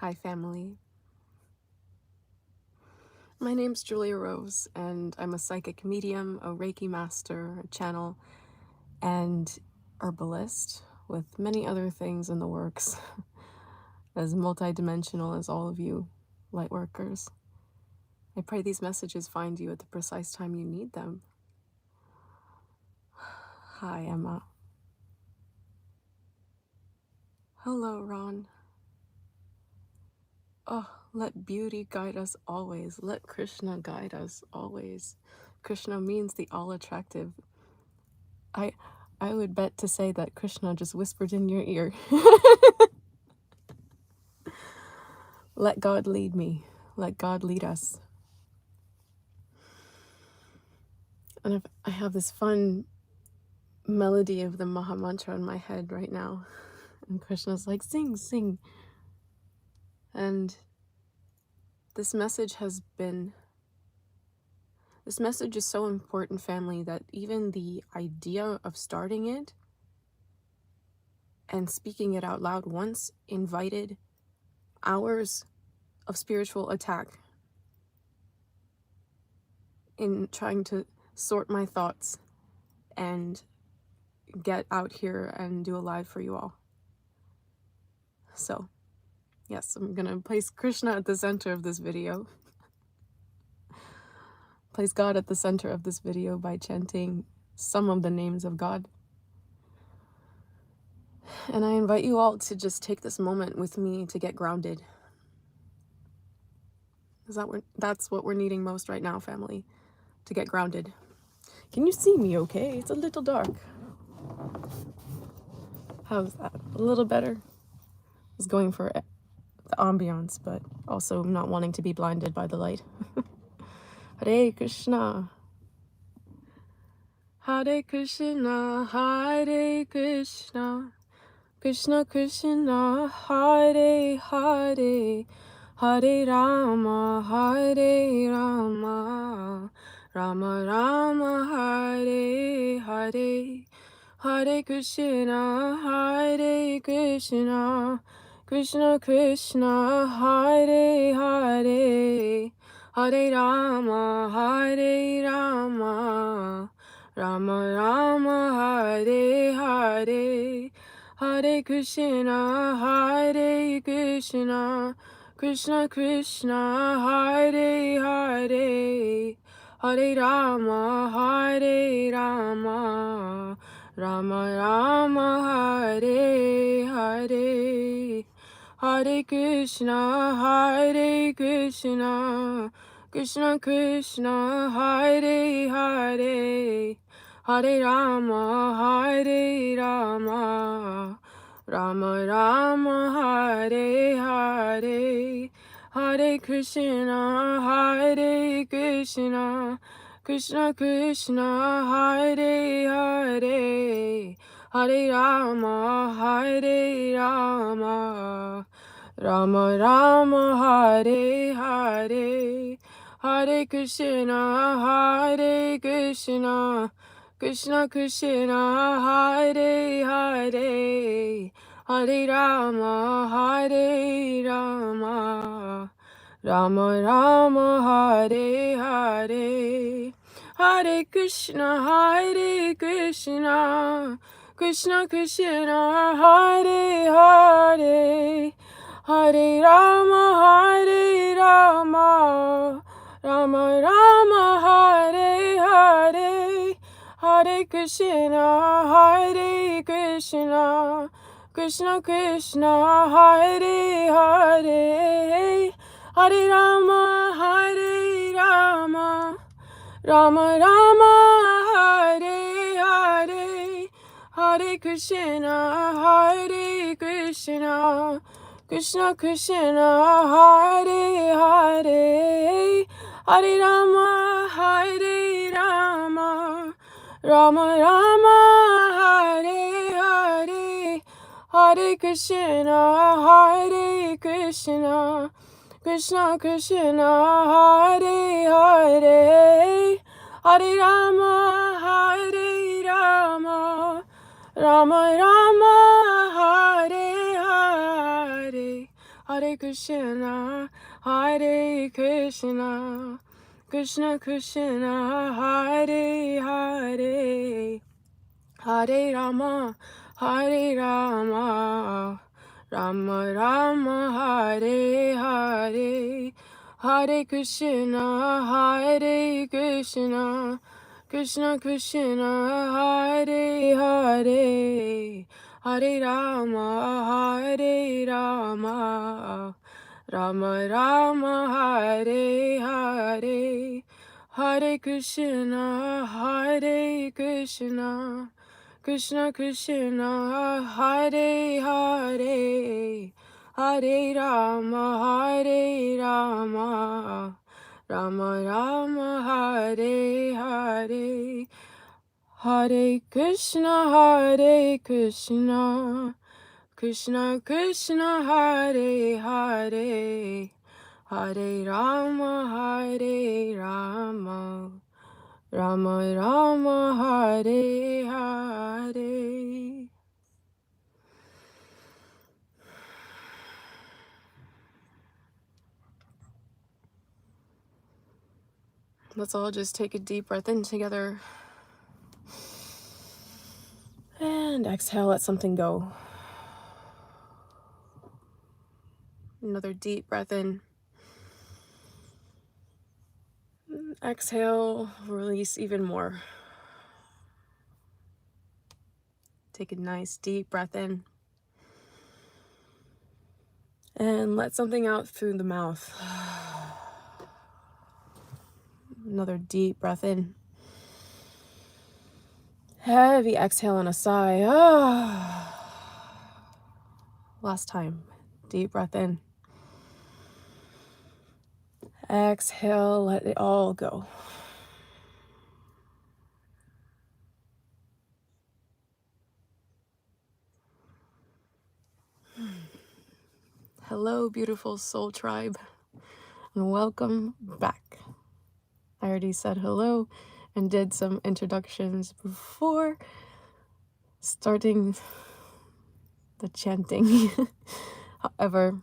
Hi family. My name's Julia Rose and I'm a psychic medium, a Reiki master, a channel, and herbalist with many other things in the works. As multidimensional as all of you lightworkers. I pray these messages find you at the precise time you need them. Hi Emma. Hello Ron. Oh, let beauty guide us always. Let Krishna guide us always. Krishna means the all-attractive. I would bet to say that Krishna just whispered in your ear. Let God lead me. Let God lead us. And I have this fun melody of the Maha Mantra in my head right now. And Krishna's like, sing, sing. And this message is so important, family, that even the idea of starting it and speaking it out loud once invited hours of spiritual attack in trying to sort my thoughts and get out here and do a live for you all. So, yes, I'm gonna place Krishna at the center of this video. Place God at the center of this video by chanting some of the names of God. And I invite you all to just take this moment with me to get grounded. That's what we're needing most right now, family. To get grounded. Can you see me okay? It's a little dark. How's that? A little better? I was going for the ambiance, but also not wanting to be blinded by the light. Hare Krishna. Hare Krishna, Hare Krishna. Krishna Krishna, Hare Hare. Hare Rama, Hare Rama. Rama Rama, Hare Hare. Hare Krishna, Hare Krishna. Krishna Krishna, Hare Hare. Hare Rama, Hare Rama. Rama Rama, Hare Hare. Hare Krishna, Hare Krishna. Krishna Krishna, Hare Hare. Hare Rama, Hare Rama. Rama Rama, Hare Hare. Hare Krishna, Hare Krishna. Krishna Krishna, Hare Hare. Hare Rama, Hare Rama. Rama Rama, Hare Hare. Hare Krishna, Hare Krishna. Krishna Krishna, Hare Hare. Hare Rama, Hare Rama. Rama Rama, Hare Hare. Hare Krishna, Hare Krishna. Krishna Krishna, Hare Hare. Hare Rama, Hare Rama. Rama Rama, Hare Hare. Hare Krishna, Hare Krishna. Krishna Krishna, Hare Hare. Hare Rama, Hare Rama. Rama Rama, Hare Hare. Hare Krishna, Hare Krishna. Krishna Krishna, Hare Hare. Hare Rama, Hare Rama. Rama Rama, Hare Hare. Hare Krishna, Hare Krishna. Krishna Krishna, Hare Hare. Hare Rama, Hare Rama. Rama Rama, Hare Hare. Hare Krishna, Hare Krishna. Krishna Krishna, Hare Hare. Hare Rama, Hare Rama. Rama Rama, Hare Hare. Hare Krishna, Hare Krishna, Krishna Krishna, Hare Hare, Hare Rama, Hare Rama, Rama Rama, Hare Hare, Hare Krishna, Hare Krishna, Krishna Krishna, Hare Hare, Hare Rama, Hare Rama, Rama Rama, Hare Hare, Hare Krishna, Hare Krishna, Krishna Krishna, Hare Hare, Hare Rama, Hare Rama, Rama Rama, Hare Hare, Hare Krishna, Hare Krishna, Krishna Krishna, Hare Hare, Hare Rama, Hare Rama, Rama Rama, Hare Hare. Let's all just take a deep breath in together. And exhale, let something go. Another deep breath in. Exhale, release even more. Take a nice deep breath in. And let something out through the mouth. Another deep breath in. Heavy exhale and a sigh. Last time. Deep breath in. Exhale, let it all go. Hello, beautiful soul tribe, and welcome back. I already said hello and did some introductions before starting the chanting. However,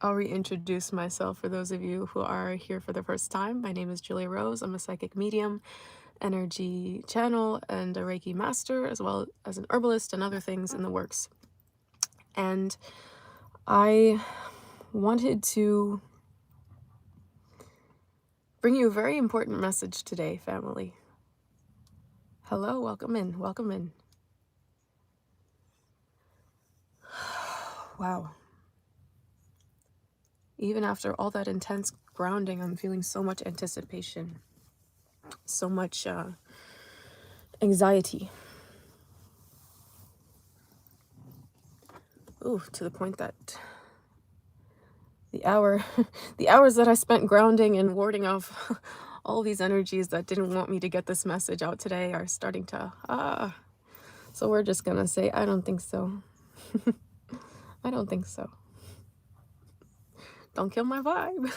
I'll reintroduce myself for those of you who are here for the first time. My name is Julia Rose. I'm a psychic medium, energy channel, and a Reiki master, as well as an herbalist and other things in the works. And I wanted to bring you a very important message today, family. Hello, welcome in, welcome in. Wow. Even after all that intense grounding, I'm feeling so much anticipation, so much anxiety. Ooh, to the point that the hours that I spent grounding and warding off all these energies that didn't want me to get this message out today are starting to, so we're just gonna say, I don't think so. I don't think so. Don't kill my vibe.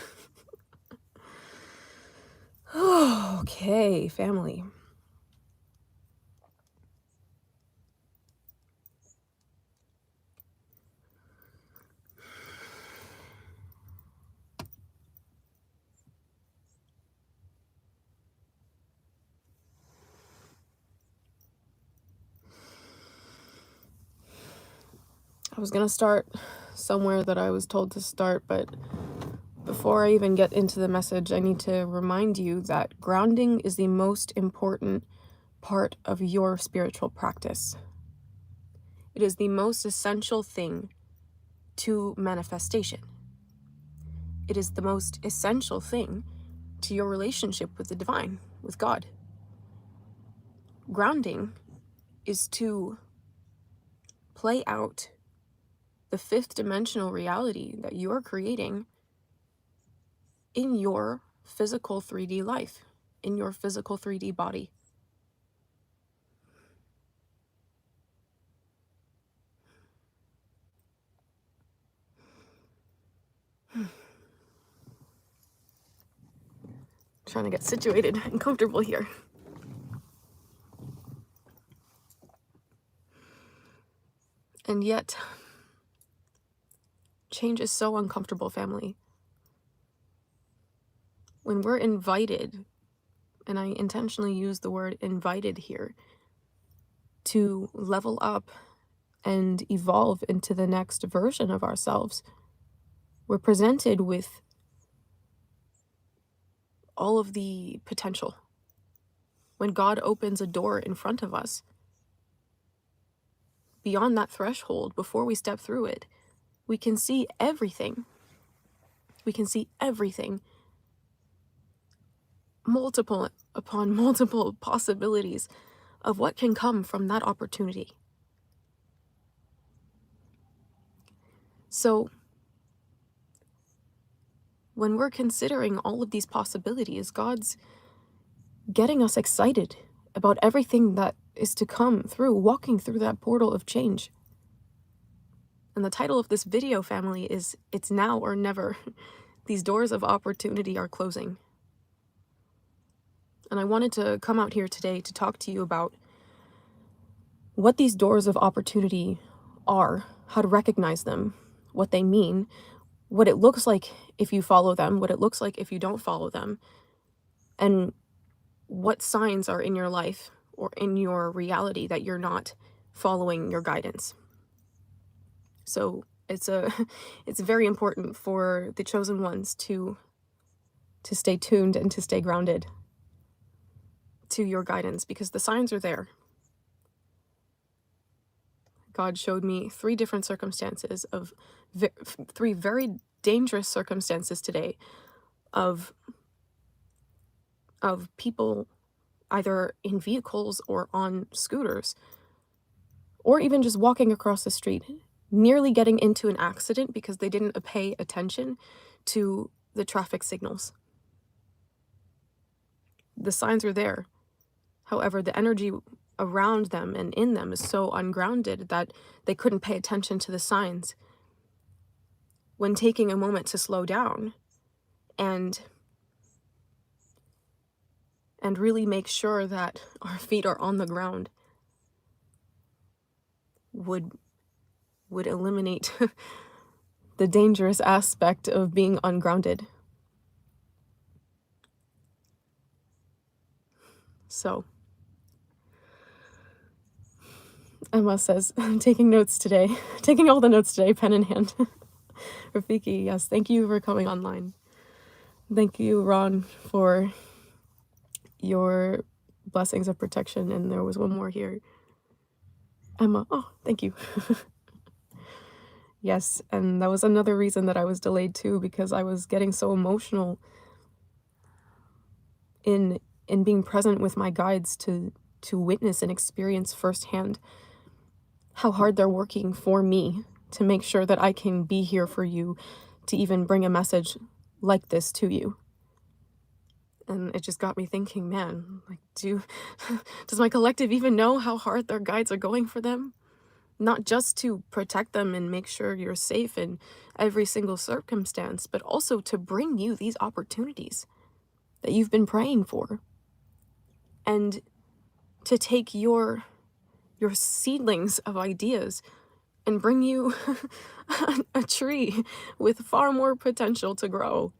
Okay, family. I was gonna start somewhere that I was told to start, but before I even get into the message, I need to remind you that grounding is the most important part of your spiritual practice. It is the most essential thing to manifestation. It is the most essential thing to your relationship with the divine, with God. Grounding is to play out the fifth dimensional reality that you're creating in your physical 3D life, in your physical 3D body. Trying to get situated and comfortable here. And yet, Change is so uncomfortable, family. When we're invited, and I intentionally use the word invited here, to level up and evolve into the next version of ourselves, we're presented with all of the potential. When God opens a door in front of us, beyond that threshold, before we step through it, we can see everything. We can see everything. Multiple upon multiple possibilities of what can come from that opportunity. So, when we're considering all of these possibilities, God's getting us excited about everything that is to come through, walking through that portal of change. And the title of this video, family, is It's Now or Never. These doors of opportunity are closing. And I wanted to come out here today to talk to you about what these doors of opportunity are, how to recognize them, what they mean, what it looks like if you follow them, what it looks like if you don't follow them, and what signs are in your life or in your reality that you're not following your guidance. So it's very important for the chosen ones to stay tuned and to stay grounded to your guidance, because the signs are there. God showed me 3 different circumstances of 3 very dangerous circumstances today of people either in vehicles or on scooters, or even just walking across the street, nearly getting into an accident because they didn't pay attention to the traffic signals. The signs are there. However, the energy around them and in them is so ungrounded that they couldn't pay attention to the signs. When taking a moment to slow down and really make sure that our feet are on the ground would eliminate the dangerous aspect of being ungrounded. So, Emma says, I'm taking notes today. Taking all the notes today, pen in hand. Rafiki, yes, thank you for coming online. Thank you, Ron, for your blessings of protection. And there was one more here. Emma, oh, thank you. Yes, and that was another reason that I was delayed too, because I was getting so emotional in being present with my guides to witness and experience firsthand how hard they're working for me to make sure that I can be here for you, to even bring a message like this to you. And it just got me thinking, man, like, does my collective even know how hard their guides are going for them? Not just to protect them and make sure you're safe in every single circumstance, but also to bring you these opportunities that you've been praying for. And to take your seedlings of ideas and bring you a tree with far more potential to grow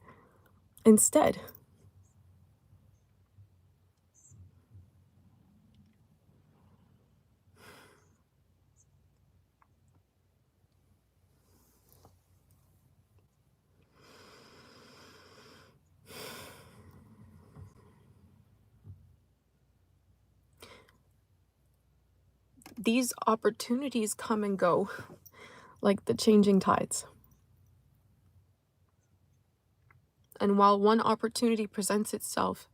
instead. These opportunities come and go like the changing tides. And while one opportunity presents itself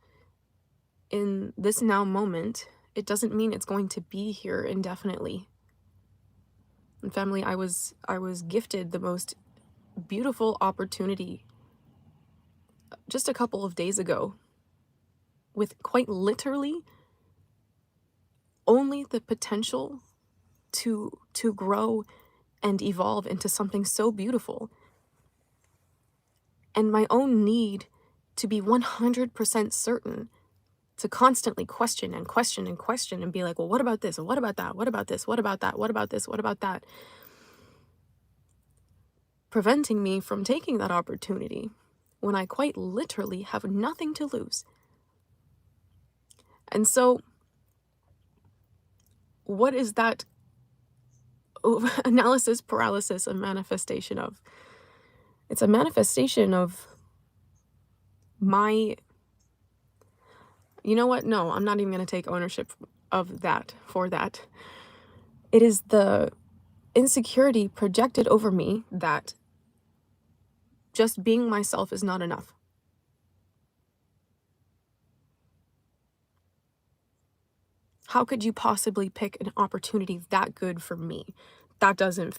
in this now moment, it doesn't mean it's going to be here indefinitely. And family, I was gifted the most beautiful opportunity just a couple of days ago, with quite literally only the potential to grow and evolve into something so beautiful. And my own need to be 100% certain, to constantly question and question and question and be like, well, what about this? And what about that? What about this? What about that? What about this? What about that? preventing me from taking that opportunity when I quite literally have nothing to lose. And so, what is that analysis paralysis a manifestation of? It's a manifestation of my, you know what? No, I'm not even going to take ownership of that for that. It is the insecurity projected over me that just being myself is not enough. How could you possibly pick an opportunity that good for me? That doesn't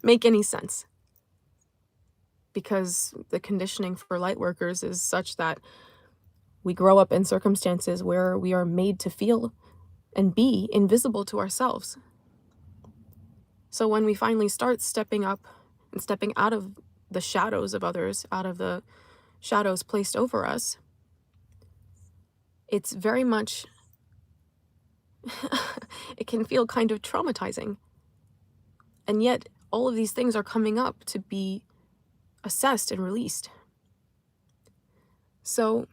make any sense. Because the conditioning for light workers is such that we grow up in circumstances where we are made to feel and be invisible to ourselves. So when we finally start stepping up and stepping out of the shadows of others, out of the shadows placed over us, it's very much, it can feel kind of traumatizing. And yet all of these things are coming up to be assessed and released. So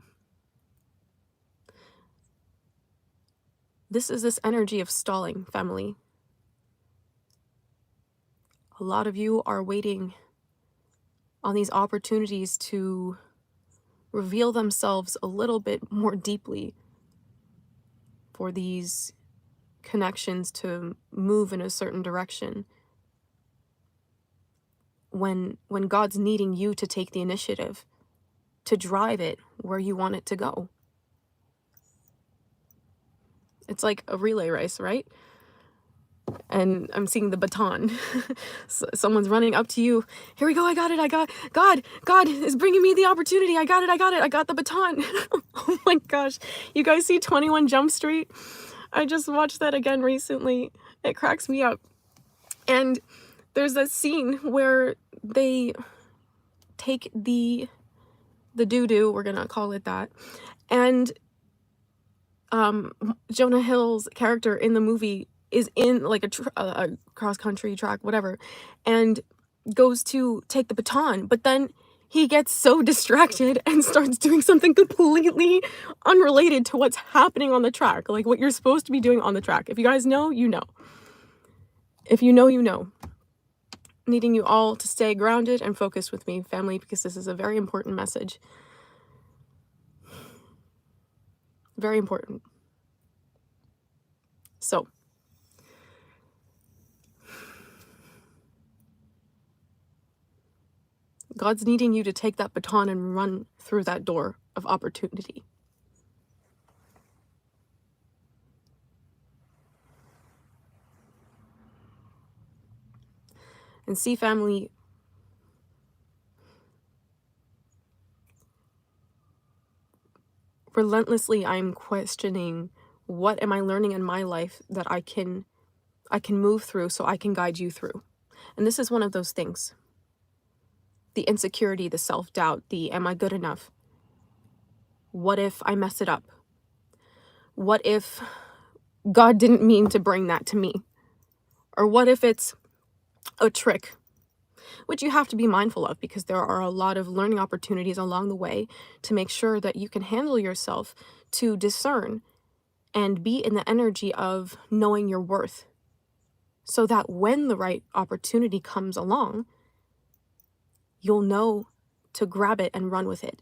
this is this energy of stalling, family. A lot of you are waiting on these opportunities to reveal themselves a little bit more deeply, for these connections to move in a certain direction, when God's needing you to take the initiative to drive it where you want it to go. It's like a relay race, right? And I'm seeing the baton. Someone's running up to you. Here we go. I got it. God is bringing me the opportunity. I got it. I got the baton. Oh my gosh. You guys see 21 Jump Street? I just watched that again recently. It cracks me up. And there's a scene where they take the doo-doo, we're gonna call it that, and Jonah Hill's character in the movie is in like a cross-country track, whatever, and goes to take the baton, but then he gets so distracted and starts doing something completely unrelated to what's happening on the track, like what you're supposed to be doing on the track. If you guys know, you know. If you know, you know. Needing you all to stay grounded and focused with me, family, because this is a very important message. Very important. So, God's needing you to take that baton and run through that door of opportunity. And see, family, relentlessly I'm questioning, what am I learning in my life that I can move through so I can guide you through. And this is one of those things. The insecurity, the self-doubt, the am I good enough? What if I mess it up? What if God didn't mean to bring that to me? Or what if it's a trick? Which you have to be mindful of, because there are a lot of learning opportunities along the way to make sure that you can handle yourself, to discern and be in the energy of knowing your worth, so that when the right opportunity comes along, you'll know to grab it and run with it.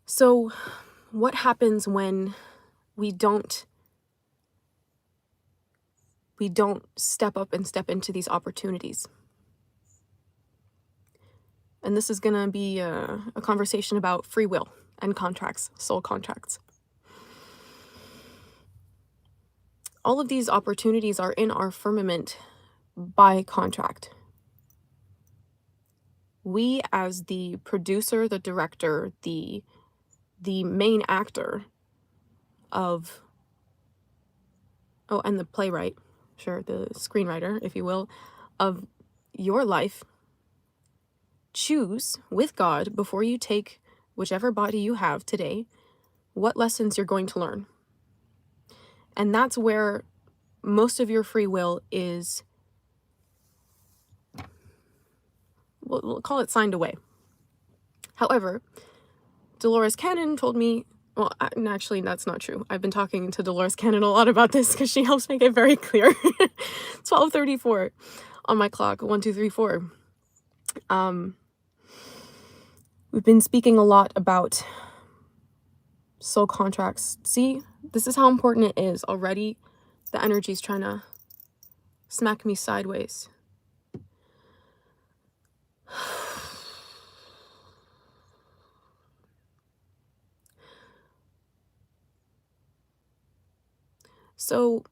So what happens when we don't step up and step into these opportunities? And this is going to be a conversation about free will and contracts, soul contracts. All of these opportunities are in our firmament by contract. We, as the producer, the director, the main actor of, and the playwright, sure, the screenwriter, if you will, of your life, choose with God, before you take whichever body you have today, what lessons you're going to learn. And that's where most of your free will is we'll call it signed away. However, Dolores Cannon told me, well, actually, that's not true. I've been talking to Dolores Cannon a lot about this because she helps make it very clear. 12:34 on my clock, 1, 2, 3, 4. We've been speaking a lot about soul contracts. See, this is how important it is. Already, the energy's trying to smack me sideways. So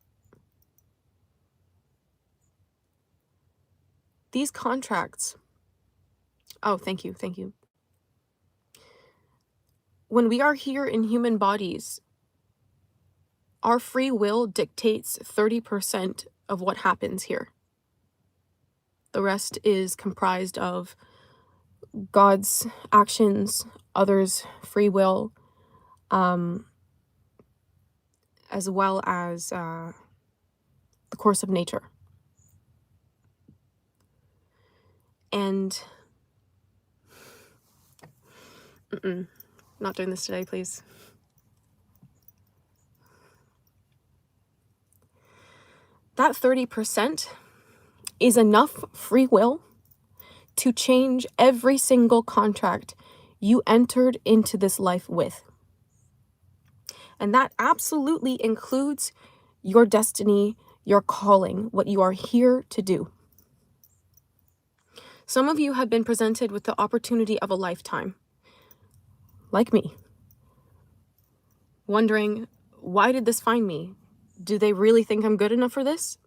these contracts, oh, thank you. When we are here in human bodies, our free will dictates 30% of what happens here. The rest is comprised of God's actions, others' free will, as well as the course of nature. And not doing this today, please. That 30% is enough free will to change every single contract you entered into this life with. And that absolutely includes your destiny, your calling, what you are here to do. Some of you have been presented with the opportunity of a lifetime, like me, wondering, why did this find me? Do they really think I'm good enough for this?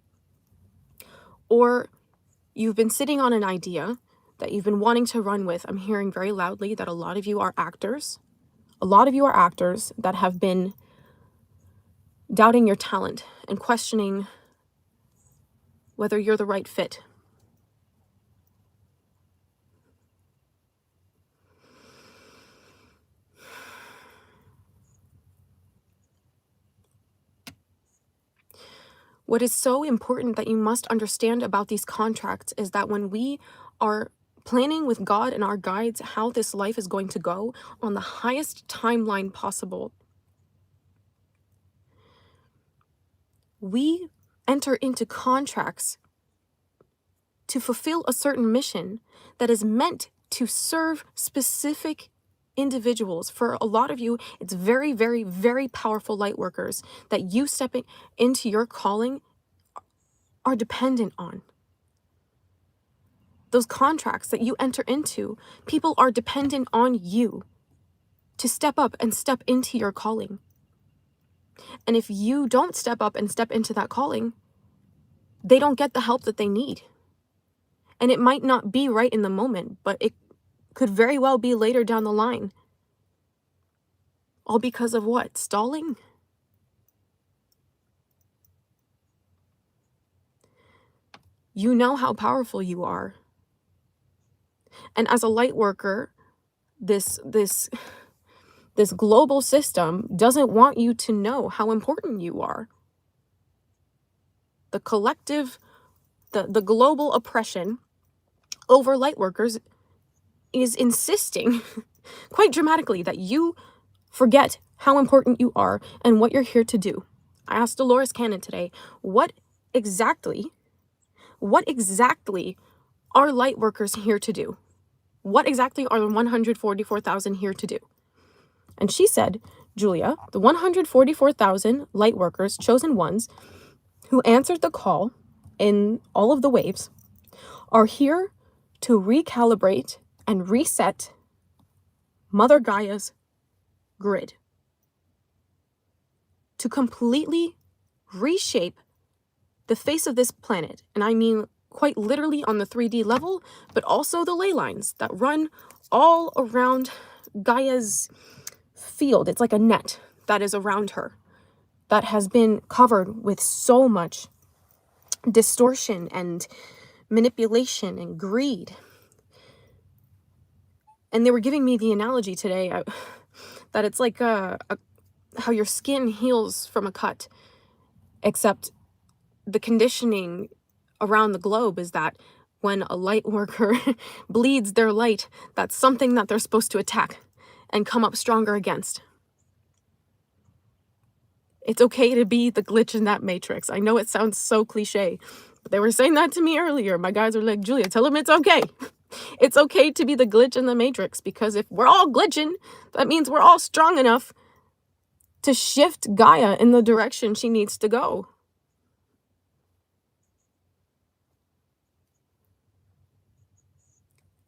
Or you've been sitting on an idea that you've been wanting to run with. I'm hearing very loudly that a lot of you are actors. A lot of you are actors that have been doubting your talent and questioning whether you're the right fit. What is so important that you must understand about these contracts is that when we are planning with God and our guides how this life is going to go on the highest timeline possible, we enter into contracts to fulfill a certain mission that is meant to serve specific individuals. For a lot of you, it's very, very, very powerful light workers that you stepping into your calling are dependent on. Those contracts that you enter into, people are dependent on you to step up and step into your calling. And if you don't step up and step into that calling, they don't get the help that they need. And it might not be right in the moment, but it could very well be later down the line. All because of what? Stalling? You know how powerful you are. And as a light worker, this global system doesn't want you to know how important you are. The collective, the global oppression over light workers is insisting quite dramatically that you forget how important you are and what you're here to do. I asked Dolores Cannon today, what exactly are light workers here to do? What exactly are the 144,000 here to do? And she said, Julia, the 144,000 light workers, chosen ones, who answered the call in all of the waves, are here to recalibrate and reset Mother Gaia's grid. To completely reshape the face of this planet. And I mean quite literally on the 3D level, but also the ley lines that run all around Gaia's field. It's like a net that is around her that has been covered with so much distortion and manipulation and greed. And they were giving me the analogy today that it's like how your skin heals from a cut, except the conditioning around the globe is that when a light worker bleeds their light, that's something that they're supposed to attack and come up stronger against. It's okay to be the glitch in that matrix. I know it sounds so cliche, but they were saying that to me earlier. My guys are like, Julia, tell them it's okay. It's okay to be the glitch in the matrix, because if we're all glitching, that means we're all strong enough to shift Gaia in the direction she needs to go.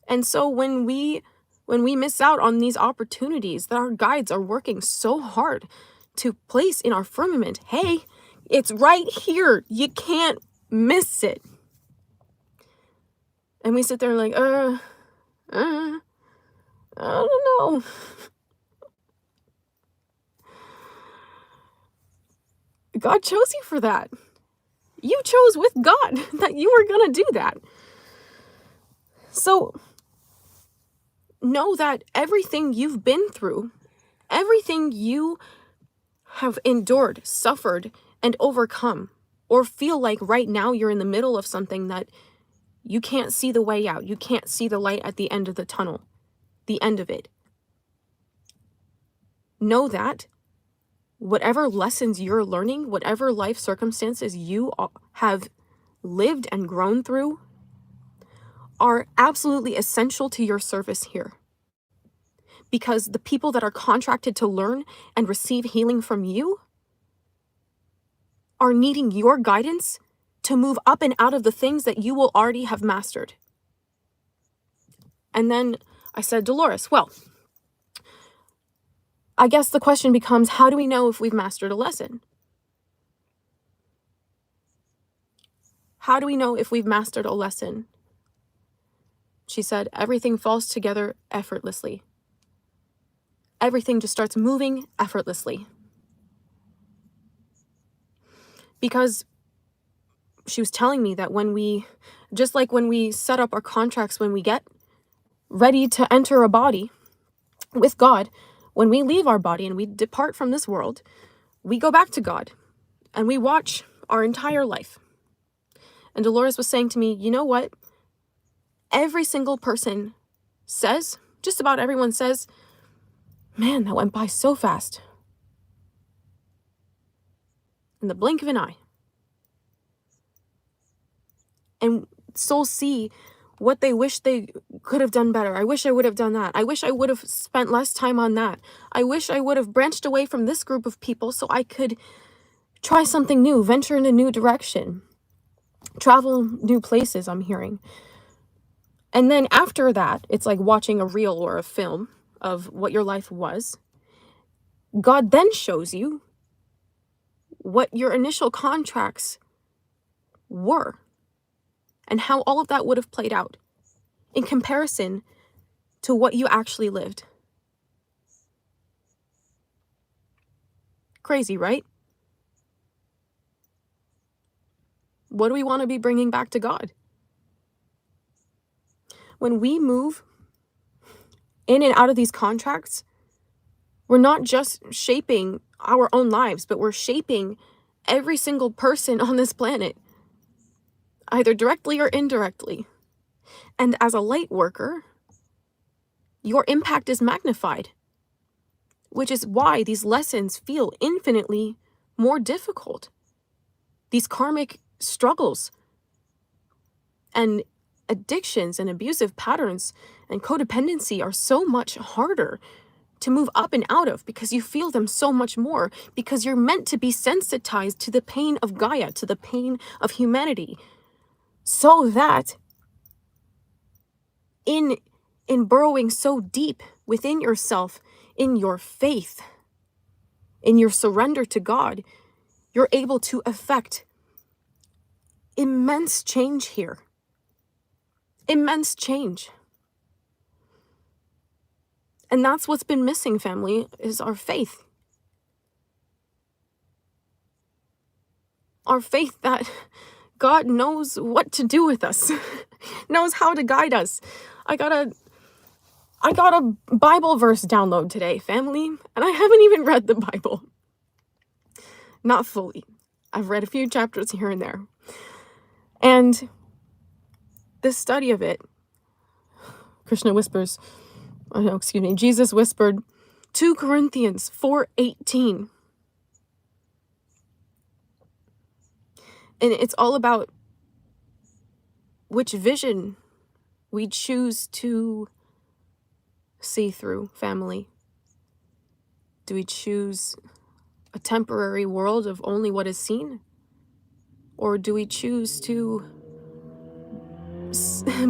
And so when we miss out on these opportunities that our guides are working so hard to place in our firmament, hey, it's right here. You can't miss it. And we sit there like, I don't know. God chose you for that. You chose with God that you were going to do that. So know that everything you've been through, everything you have endured, suffered, and overcome, or feel like right now you're in the middle of something that you can't see the way out, you can't see the light at the end of the tunnel, the end of it. Know that whatever lessons you're learning, whatever life circumstances you have lived and grown through, are absolutely essential to your service here. Because the people that are contracted to learn and receive healing from you are needing your guidance to move up and out of the things that you will already have mastered. And then I said, Dolores, well, I guess the question becomes, how do we know if we've mastered a lesson? How do we know if we've mastered a lesson? She said, everything falls together effortlessly. Everything just starts moving effortlessly. Because she was telling me that just like when we set up our contracts, when we get ready to enter a body with God, when we leave our body and we depart from this world, we go back to God and we watch our entire life. And Dolores was saying to me, you know what? Every single person says, just about everyone says, man, that went by so fast. In the blink of an eye. And souls see what they wish they could have done better. I wish I would have done that. I wish I would have spent less time on that. I wish I would have branched away from this group of people so I could try something new, venture in a new direction, travel new places, I'm hearing. And then after that, it's like watching a reel or a film of what your life was. God then shows you what your initial contracts were and how all of that would have played out in comparison to what you actually lived. Crazy, right? What do we want to be bringing back to God? When we move in and out of these contracts, we're not just shaping our own lives, but we're shaping every single person on this planet, either directly or indirectly. And as a light worker, your impact is magnified, which is why these lessons feel infinitely more difficult. These karmic struggles and addictions and abusive patterns and codependency are so much harder to move up and out of because you feel them so much more, because you're meant to be sensitized to the pain of Gaia, to the pain of humanity, so that in burrowing so deep within yourself, in your faith, in your surrender to God, you're able to affect immense change here. Immense change. And that's what's been missing, family, is our faith. Our faith that God knows what to do with us, knows how to guide us. I got a Bible verse download today, family, and I haven't even read the Bible. Not fully. I've read a few chapters here and there. And this study of it, Krishna whispers, oh no, excuse me, Jesus whispered 2 Corinthians 4:18. And it's all about which vision we choose to see through, family. Do we choose a temporary world of only what is seen? Or do we choose to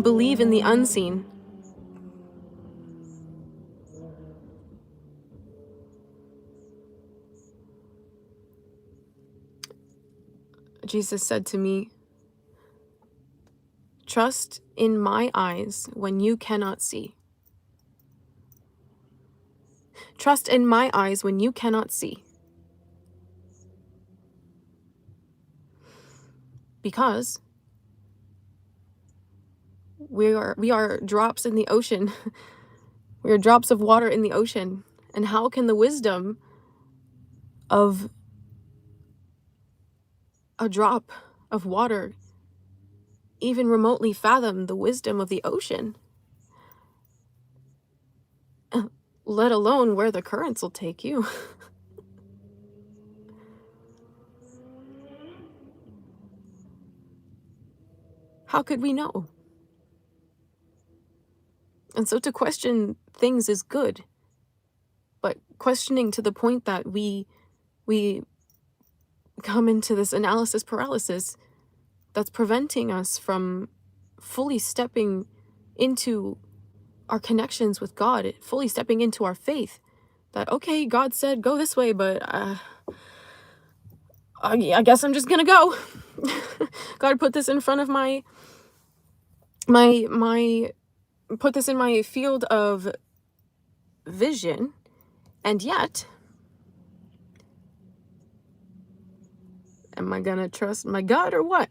believe in the unseen? Jesus said to me, trust in my eyes when you cannot see. Trust in my eyes when you cannot see. Because we are drops in the ocean. We are drops of water in the ocean. And how can the wisdom of a drop of water even remotely fathom the wisdom of the ocean? Let alone where the currents will take you. How could we know? And so to question things is good, but questioning to the point that we come into this analysis paralysis that's preventing us from fully stepping into our connections with God, fully stepping into our faith. That, okay, God said go this way, but I guess I'm just gonna go. God put this in front of my put this in my field of vision, and yet am I gonna trust my God or what?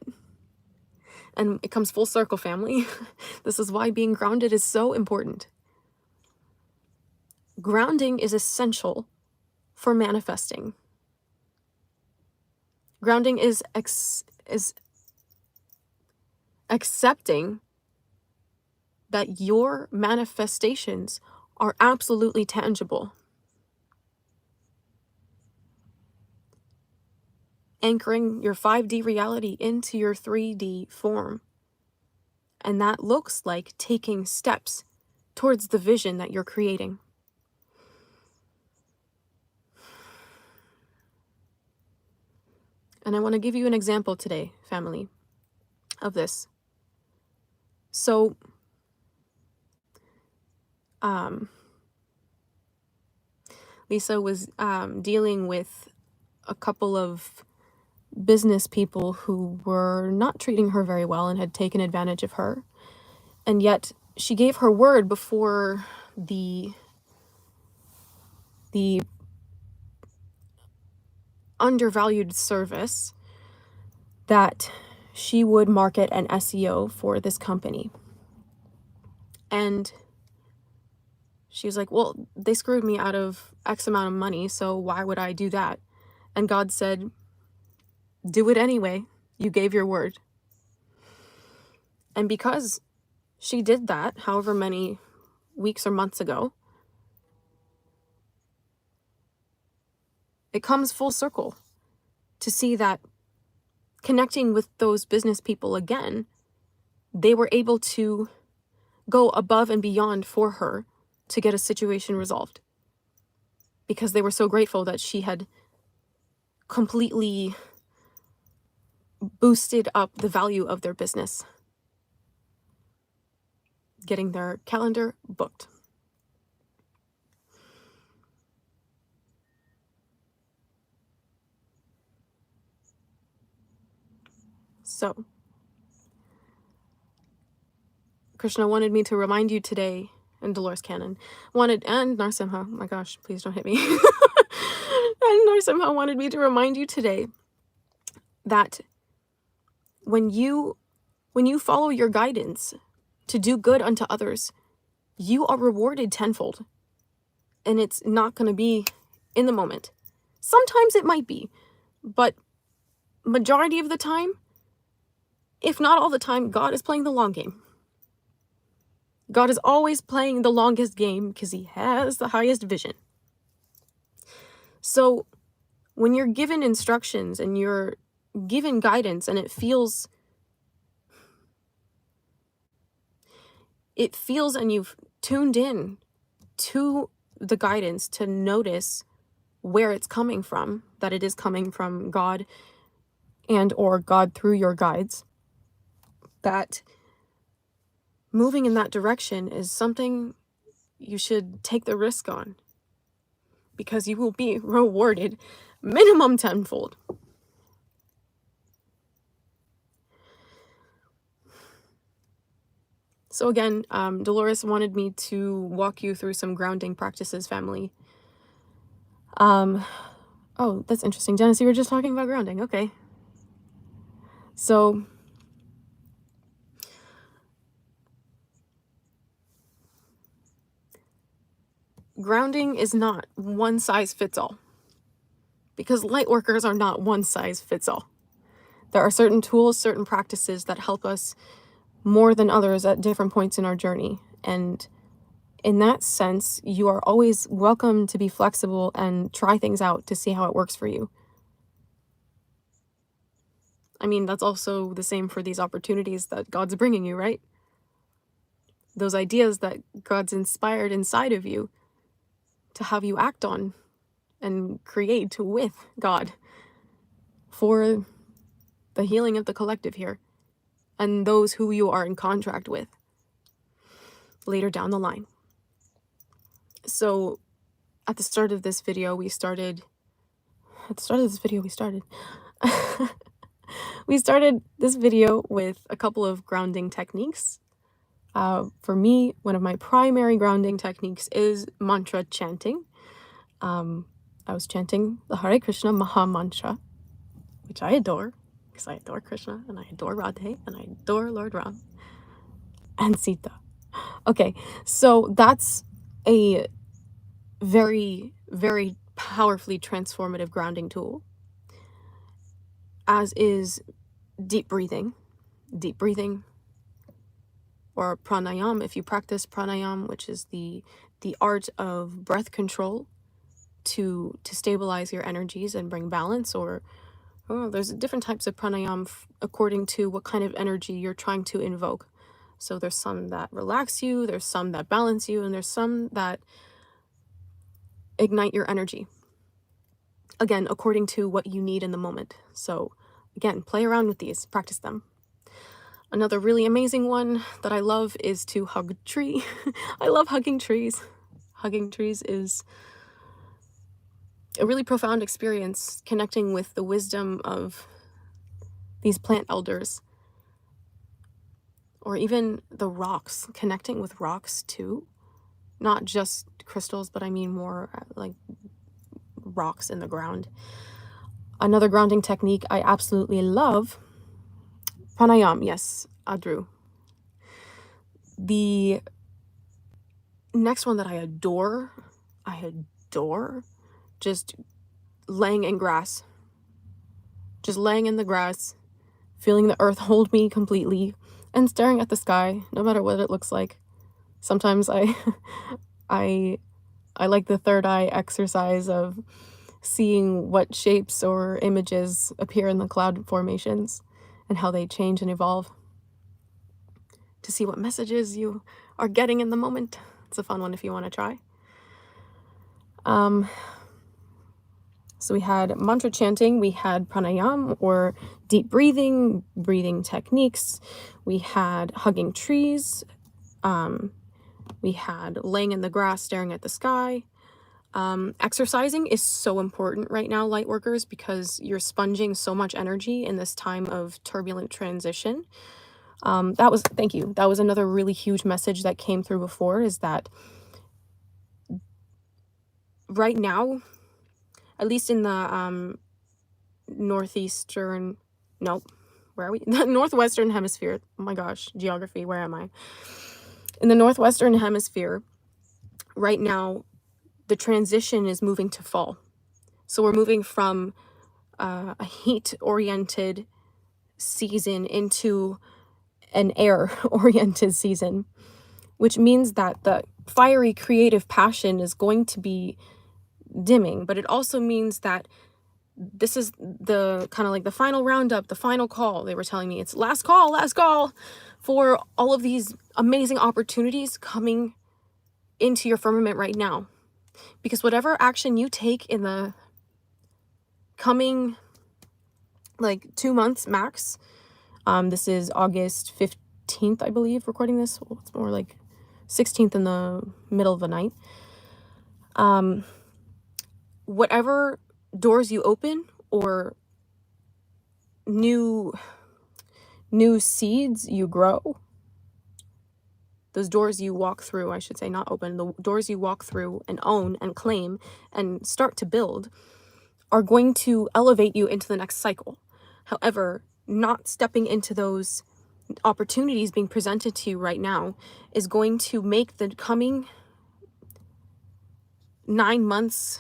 And it comes full circle, family. This is why being grounded is so important. Grounding is essential for manifesting. Grounding is accepting that your manifestations are absolutely tangible. Anchoring your 5D reality into your 3D form. And that looks like taking steps towards the vision that you're creating. And I want to give you an example today, family, of this. So, Lisa was dealing with a couple of business people who were not treating her very well and had taken advantage of her. And yet she gave her word before the undervalued service that she would market an SEO for this company. And she was like, well, they screwed me out of X amount of money, so why would I do that? And God said, do it anyway. You gave your word. And because she did that, however many weeks or months ago, it comes full circle to see that connecting with those business people again, they were able to go above and beyond for her to get a situation resolved, because they were so grateful that she had completely boosted up the value of their business, getting their calendar booked. So, Krishna wanted me to remind you today, and Dolores Cannon and Narsimha, my gosh, please don't hit me. And Narsimha wanted me to remind you today that when you follow your guidance to do good unto others, you are rewarded tenfold. And it's not going to be in the moment. Sometimes it might be, but majority of the time, if not all the time, God is playing the long game. God is always playing the longest game because he has the highest vision. So when you're given instructions and you're given guidance and it feels and you've tuned in to the guidance to notice where it's coming from, that it is coming from God and or God through your guides, that moving in that direction is something you should take the risk on, because you will be rewarded minimum tenfold. So again, Dolores wanted me to walk you through some grounding practices, family. Oh, that's interesting. Janice, you were just talking about grounding. Okay. So grounding is not one size fits all, because light workers are not one size fits all. There are certain tools, certain practices that help us more than others at different points in our journey. And in that sense, you are always welcome to be flexible and try things out to see how it works for you. I mean, that's also the same for these opportunities that God's bringing you, right? Those ideas that God's inspired inside of you to have you act on and create with God for the healing of the collective here and those who you are in contract with later down the line. So at the start of this video, we started we started this video with a couple of grounding techniques. For me, one of my primary grounding techniques is mantra chanting. I was chanting the Hare Krishna Maha Mantra, which I adore, because I adore Krishna, and I adore Radhe, and I adore Lord Ram, and Sita. Okay, so that's a very, very powerfully transformative grounding tool, as is deep breathing. Deep breathing, or pranayam, if you practice pranayam, which is the art of breath control to stabilize your energies and bring balance, or there's different types of pranayam according to what kind of energy you're trying to invoke. So there's some that relax you, there's some that balance you, and there's some that ignite your energy. Again, according to what you need in the moment. So again, play around with these, practice them. Another really amazing one that I love is to hug a tree. I love hugging trees. Hugging trees is a really profound experience, connecting with the wisdom of these plant elders, or even the rocks, connecting with rocks too. Not just crystals, but I mean more like rocks in the ground. Another grounding technique I absolutely love, pranayam, yes, Adru. The next one that I adore, just laying in grass. Just laying in the grass, feeling the earth hold me completely, and staring at the sky, no matter what it looks like. Sometimes I like the third eye exercise of seeing what shapes or images appear in the cloud formations and how they change and evolve, to see what messages you are getting in the moment. It's a fun one if you want to try. So we had mantra chanting, we had pranayam, or deep breathing techniques, we had hugging trees, we had laying in the grass, staring at the sky. Exercising is so important right now, light workers, because you're sponging so much energy in this time of turbulent transition. Thank you. That was another really huge message that came through before, is that right now, at least in the northwestern hemisphere. Oh my gosh, geography, where am I? In the northwestern hemisphere, right now, the transition is moving to fall. So we're moving from a heat-oriented season into an air-oriented season. which means that the fiery creative passion is going to be dimming. But it also means that this is the kind of like the final roundup, the final call. They were telling me it's last call for all of these amazing opportunities coming into your firmament right now. Because whatever action you take in the coming like 2 months max, this is August 15th, I believe, recording this. Well, it's more like 16th in the middle of the night. Whatever doors you open or new seeds you grow, those doors you walk through, I should say, not open, the doors you walk through and own and claim and start to build are going to elevate you into the next cycle. However, not stepping into those opportunities being presented to you right now is going to make the coming 9 months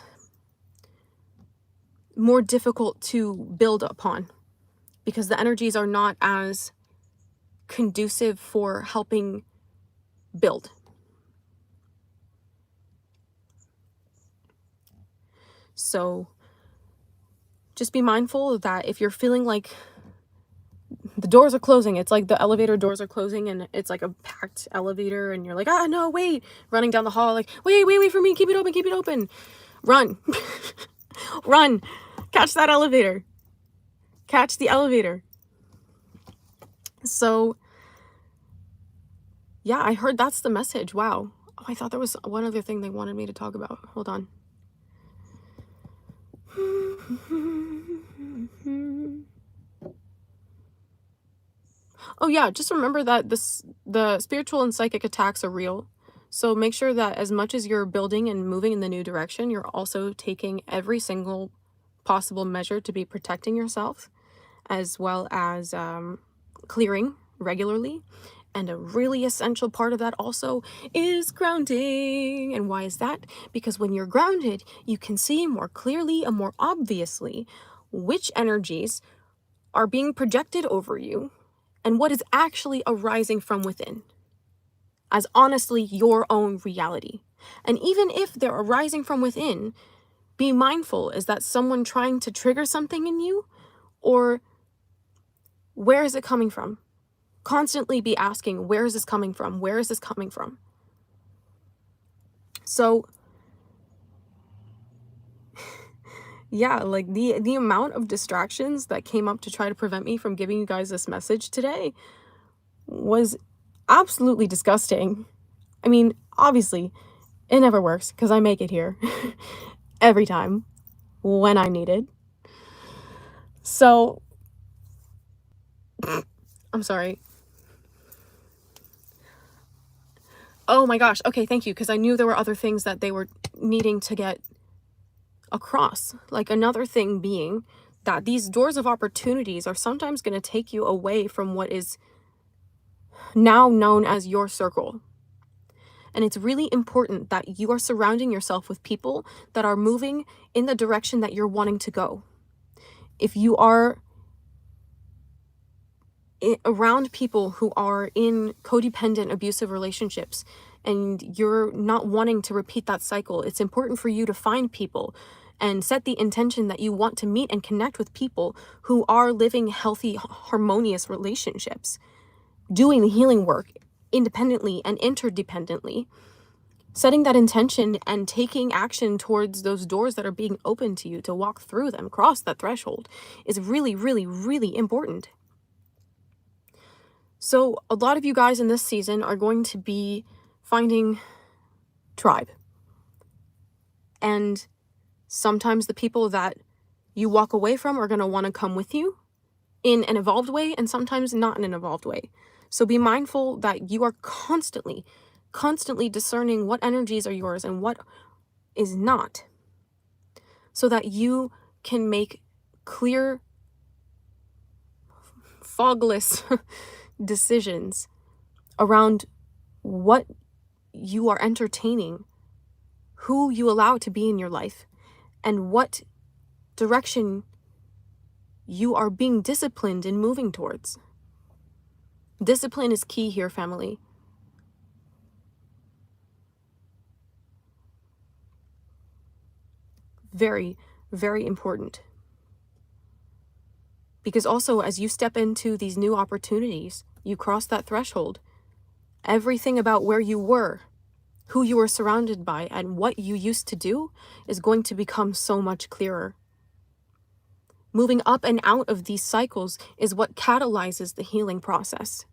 more difficult to build upon, because the energies are not as conducive for helping build. So just be mindful that if you're feeling like the doors are closing, it's like the elevator doors are closing and it's like a packed elevator and you're like, no, wait, running down the hall, like, wait for me, keep it open, run. Run, catch that elevator, catch the elevator. So yeah, I heard that's the message. Wow. Oh, I thought there was one other thing they wanted me to talk about. Hold on. Oh yeah, just remember that the spiritual and psychic attacks are real. So make sure that as much as you're building and moving in the new direction, you're also taking every single possible measure to be protecting yourself, as well as clearing regularly. And a really essential part of that also is grounding. And why is that? Because when you're grounded, you can see more clearly and more obviously which energies are being projected over you and what is actually arising from within as honestly your own reality. And even if they're arising from within, be mindful, is that someone trying to trigger something in you, or where is it coming from? Constantly be asking, where is this coming from? Where is this coming from? So yeah, like the amount of distractions that came up to try to prevent me from giving you guys this message today was absolutely disgusting. I mean, obviously, it never works because I make it here every time when I need it. So, I'm sorry. Oh my gosh. Okay, thank you. Because I knew there were other things that they were needing to get across. Like another thing being that these doors of opportunities are sometimes going to take you away from what is now known as your circle. And it's really important that you are surrounding yourself with people that are moving in the direction that you're wanting to go. If you are around people who are in codependent, abusive relationships, and you're not wanting to repeat that cycle, it's important for you to find people and set the intention that you want to meet and connect with people who are living healthy, harmonious relationships, doing the healing work independently and interdependently. Setting that intention and taking action towards those doors that are being opened to you to walk through them, cross that threshold, is really, really, really important. So a lot of you guys in this season are going to be finding tribe. And sometimes the people that you walk away from are going to want to come with you in an evolved way, and sometimes not in an evolved way. So be mindful that you are constantly discerning what energies are yours and what is not, so that you can make clear, fogless decisions around what you are entertaining, who you allow to be in your life, and what direction you are being disciplined in moving towards. Discipline is key here, family. very, very important. Because also, as you step into these new opportunities, you cross that threshold. Everything about where you were, who you were surrounded by, and what you used to do is going to become so much clearer. Moving up and out of these cycles is what catalyzes the healing process.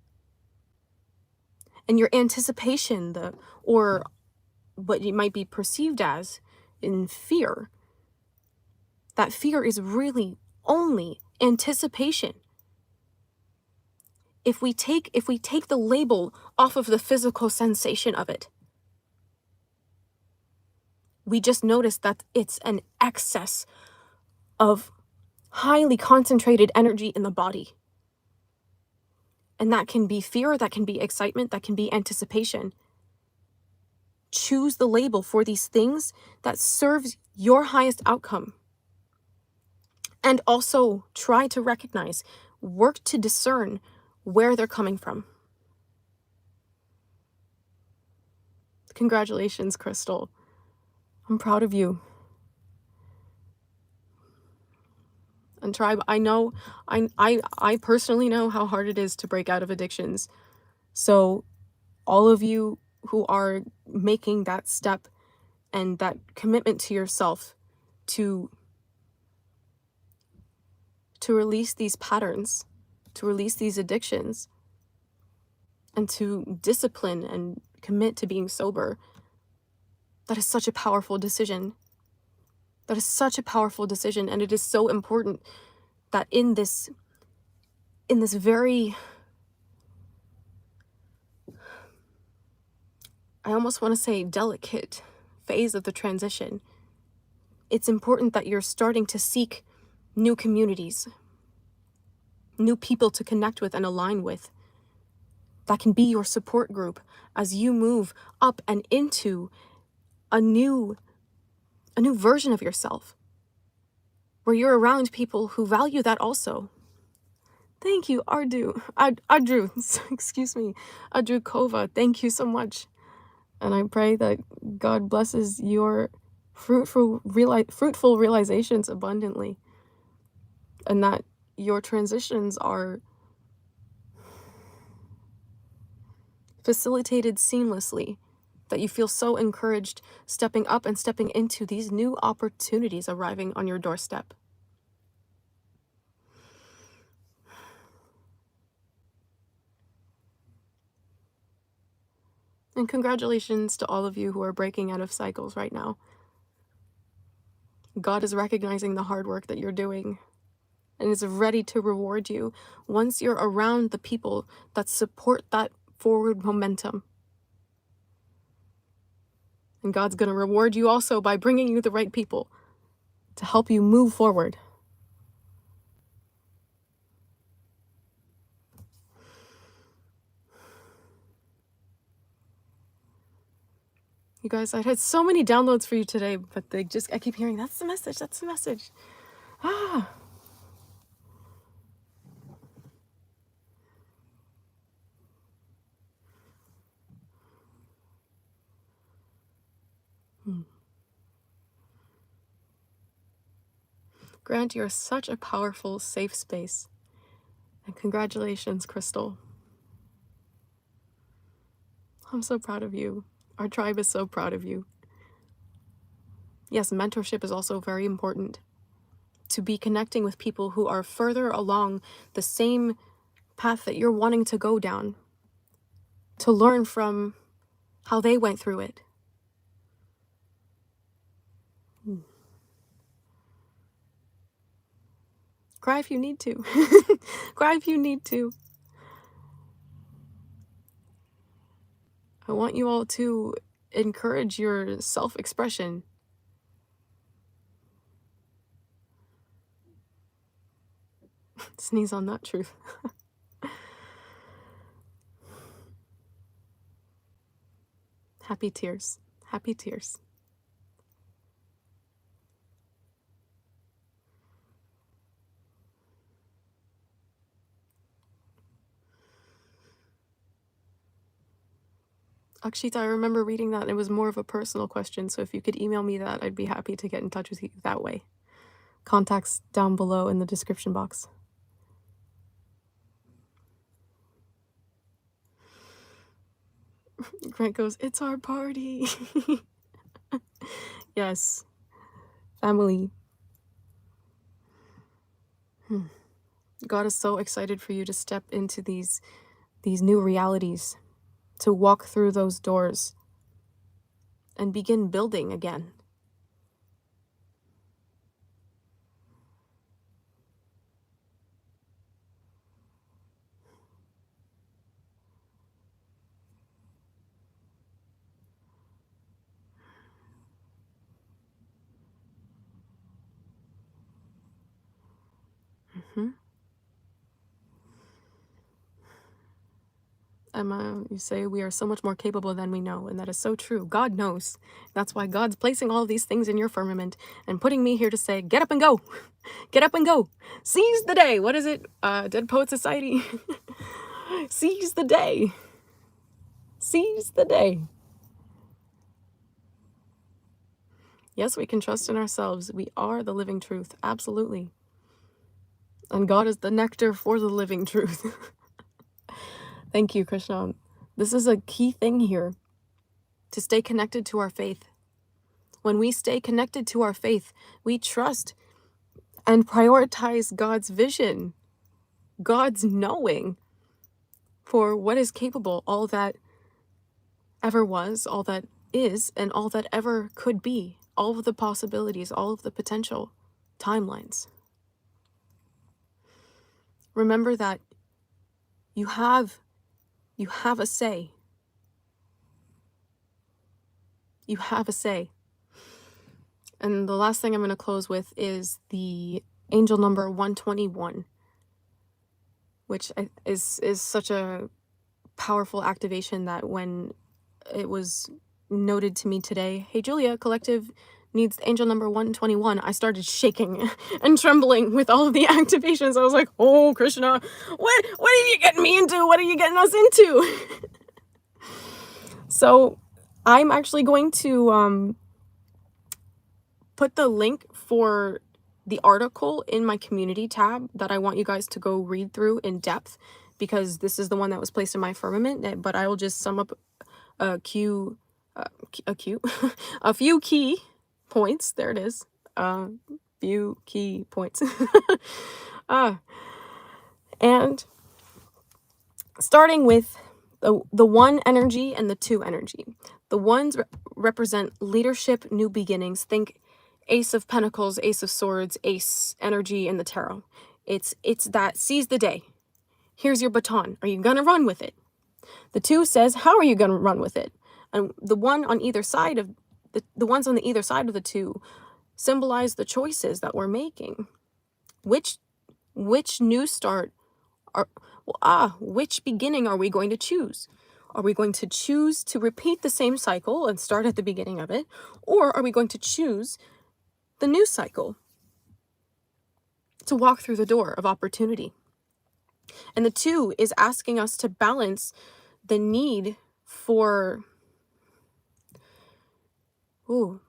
And your anticipation, or what it might be perceived as in fear, that fear is really only anticipation. If we take the label off of the physical sensation of it, we just notice that it's an excess of highly concentrated energy in the body. And that can be fear, that can be excitement, that can be anticipation. Choose the label for these things that serves your highest outcome. And also try to recognize, work to discern where they're coming from. Congratulations, Crystal. I'm proud of you. And Tribe, I know, I personally know how hard it is to break out of addictions. So all of you who are making that step and that commitment to yourself to release these patterns, to release these addictions, and to discipline and commit to being sober, that is such a powerful decision. That is such a powerful decision, and it is so important that in this very, I almost want to say delicate phase of the transition, it's important that you're starting to seek new communities, new people to connect with and align with, that can be your support group as you move up and into a new version of yourself, where you're around people who value that also. Thank you, Adru, excuse me, Adru Kova, thank you so much. And I pray that God blesses your fruitful realizations abundantly, and that your transitions are facilitated seamlessly, that you feel so encouraged stepping up and stepping into these new opportunities arriving on your doorstep. And congratulations to all of you who are breaking out of cycles right now. God is recognizing the hard work that you're doing and is ready to reward you once you're around the people that support that forward momentum. And God's going to reward you also by bringing you the right people to help you move forward. You guys, I had so many downloads for you today, but I keep hearing, that's the message, that's the message. Ah. Grant, you're such a powerful, safe space. And congratulations, Crystal. I'm so proud of you. Our tribe is so proud of you. Yes, mentorship is also very important. To be connecting with people who are further along the same path that you're wanting to go down. To learn from how they went through it. Cry if you need to. Cry if you need to. I want you all to encourage your self-expression. Sneeze on that truth. Happy tears. Happy tears. Akshita, I remember reading that, and it was more of a personal question, so if you could email me that, I'd be happy to get in touch with you that way. Contacts down below in the description box. Grant goes, it's our party. Yes. Family. God is so excited for you to step into these new realities, to walk through those doors and begin building again. Emma, you say we are so much more capable than we know, and that is so true. God knows. That's why God's placing all these things in your firmament and putting me here to say, get up and go. Get up and go. Seize the day. What is it? Dead Poet Society. Seize the day. Seize the day. Yes, we can trust in ourselves. We are the living truth. Absolutely. And God is the nectar for the living truth. Thank you, Krishna. This is a key thing here, to stay connected to our faith. When we stay connected to our faith, we trust and prioritize God's vision, God's knowing for what is capable, all that ever was, all that is, and all that ever could be, all of the possibilities, all of the potential timelines. Remember that you have a say. You have a say. And the last thing I'm going to close with is the angel number 121, which is such a powerful activation that when it was noted to me today, hey Julia, collective needs angel number 121, I started shaking and trembling with all of the activations. I was like, oh Krishna, what are you getting me into? What are you getting us into? So I'm actually going to put the link for the article in my community tab that I want you guys to go read through in depth, because this is the one that was placed in my firmament, but I will just sum up a few key points. There it is. Few key points. And starting with the one energy and the two energy. The ones represent leadership, new beginnings. Think Ace of Pentacles, Ace of Swords, Ace energy in the tarot. It's that seize the day. Here's your baton. Are you gonna run with it? The two says, how are you gonna run with it? And the one on either side of the ones on the either side of the two symbolize the choices that we're making. Which new start which beginning are we going to choose? Are we going to choose to repeat the same cycle and start at the beginning of it? Or are we going to choose the new cycle to walk through the door of opportunity? And the two is asking us to balance the need for, oh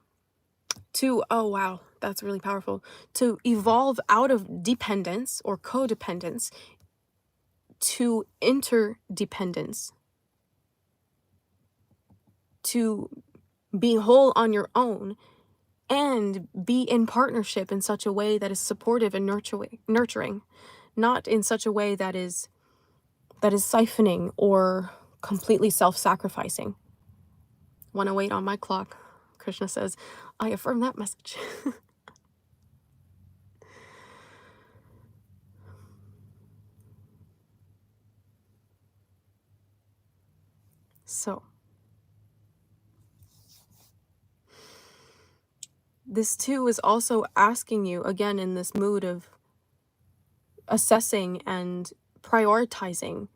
wow, that's really powerful, to evolve out of dependence or codependence to interdependence, to be whole on your own and be in partnership in such a way that is supportive and nurturing, not in such a way that is siphoning or completely self-sacrificing. 108 on my clock. Krishna says, I affirm that message. So, this too is also asking you, again, in this mood of assessing and prioritizing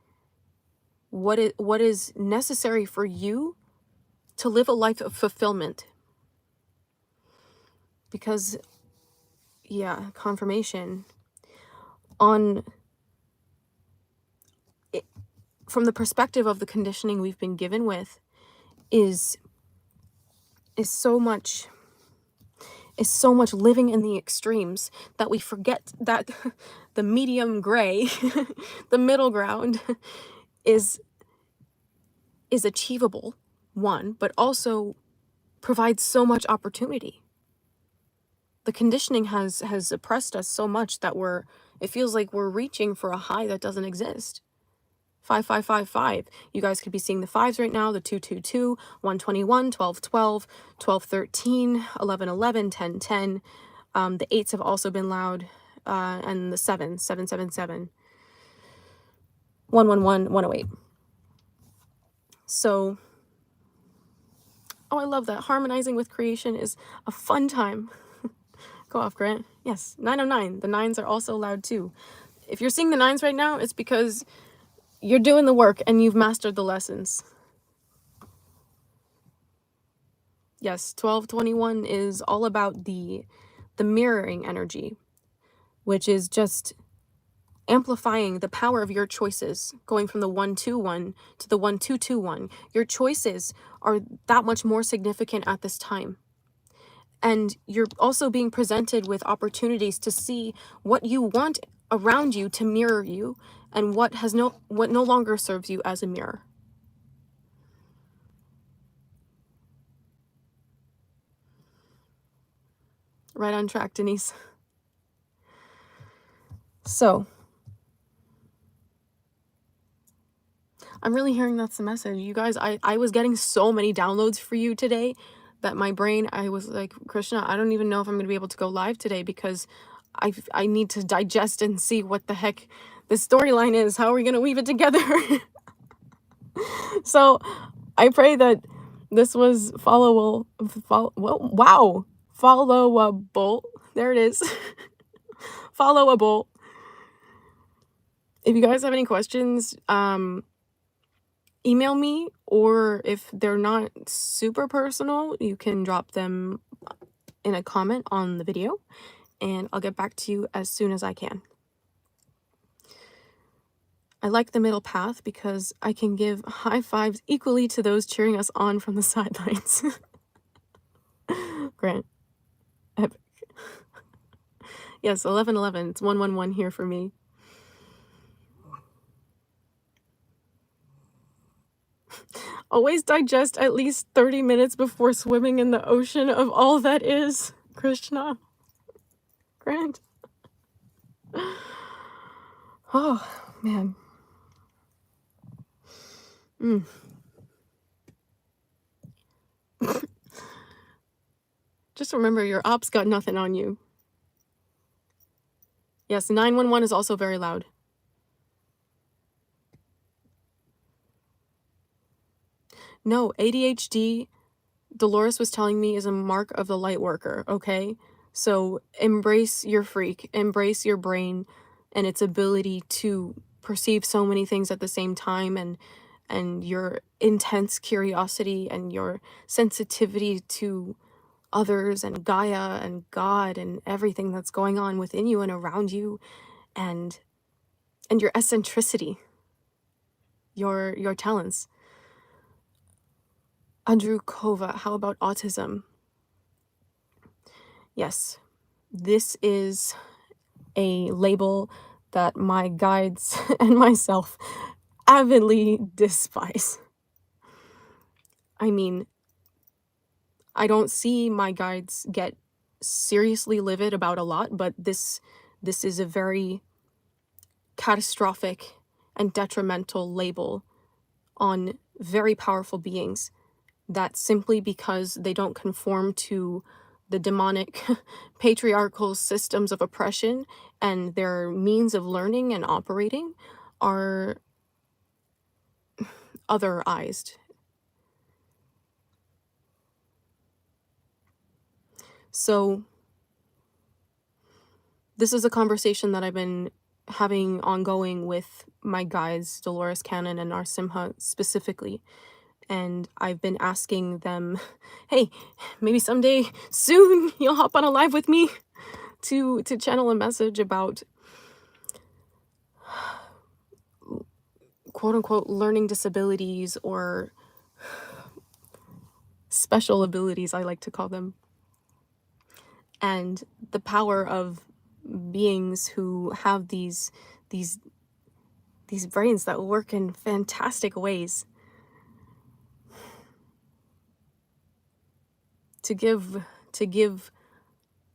what is necessary for you to live a life of fulfillment. Because, yeah, confirmation on it, from the perspective of the conditioning we've been given with, is so much living in the extremes that we forget that the medium gray, the middle ground, is achievable, one, but also provides so much opportunity. The conditioning has oppressed us so much that it feels like we're reaching for a high that doesn't exist. 5555. You guys could be seeing the fives right now, the 222, 121, 1212, 1213, 1111, 1010. The eights have also been loud, and the sevens, 777, 111, 108. So, oh, I love that. Harmonizing with creation is a fun time. Go off, Grant. Yes, 909. The nines are also loud too. If you're seeing the nines right now, it's because you're doing the work and you've mastered the lessons. Yes, 1221 is all about the mirroring energy, which is just amplifying the power of your choices, going from the 121 to the 1221. Your choices are that much more significant at this time. And you're also being presented with opportunities to see what you want around you to mirror you, and what no longer serves you as a mirror. Right on track, Denise. So, I'm really hearing that's the message. You guys, I was getting so many downloads for you today that my brain, I was like, Krishna, I don't even know if I'm going to be able to go live today, because I need to digest and see what the heck the storyline is. How are we going to weave it together? So I pray that this was followable. There it is. Followable. If you guys have any questions, email me, or if they're not super personal, you can drop them in a comment on the video, and I'll get back to you as soon as I can. I like the middle path because I can give high fives equally to those cheering us on from the sidelines. Grant. Epic. Yes, 1111. It's 111 here for me. Always digest at least 30 minutes before swimming in the ocean of all that is. Krishna. Grant. Oh, man. Just remember, your ops got nothing on you. Yes, 911 is also very loud. No, ADHD, Dolores was telling me, is a mark of the light worker, okay? So embrace your freak, embrace your brain and its ability to perceive so many things at the same time, and your intense curiosity and your sensitivity to others and Gaia and God and everything that's going on within you and around you, and your eccentricity, your talents. Andrukova, how about autism? Yes, this is a label that my guides and myself avidly despise. I mean, I don't see my guides get seriously livid about a lot, but this is a very catastrophic and detrimental label on very powerful beings, that simply because they don't conform to the demonic patriarchal systems of oppression and their means of learning and operating are otherized. So this is a conversation that I've been having ongoing with my guides, Dolores Cannon and Narsimha specifically. And I've been asking them, hey, maybe someday soon you'll hop on a live with me to channel a message about quote unquote learning disabilities, or special abilities, I like to call them, and the power of beings who have these brains that work in fantastic ways to give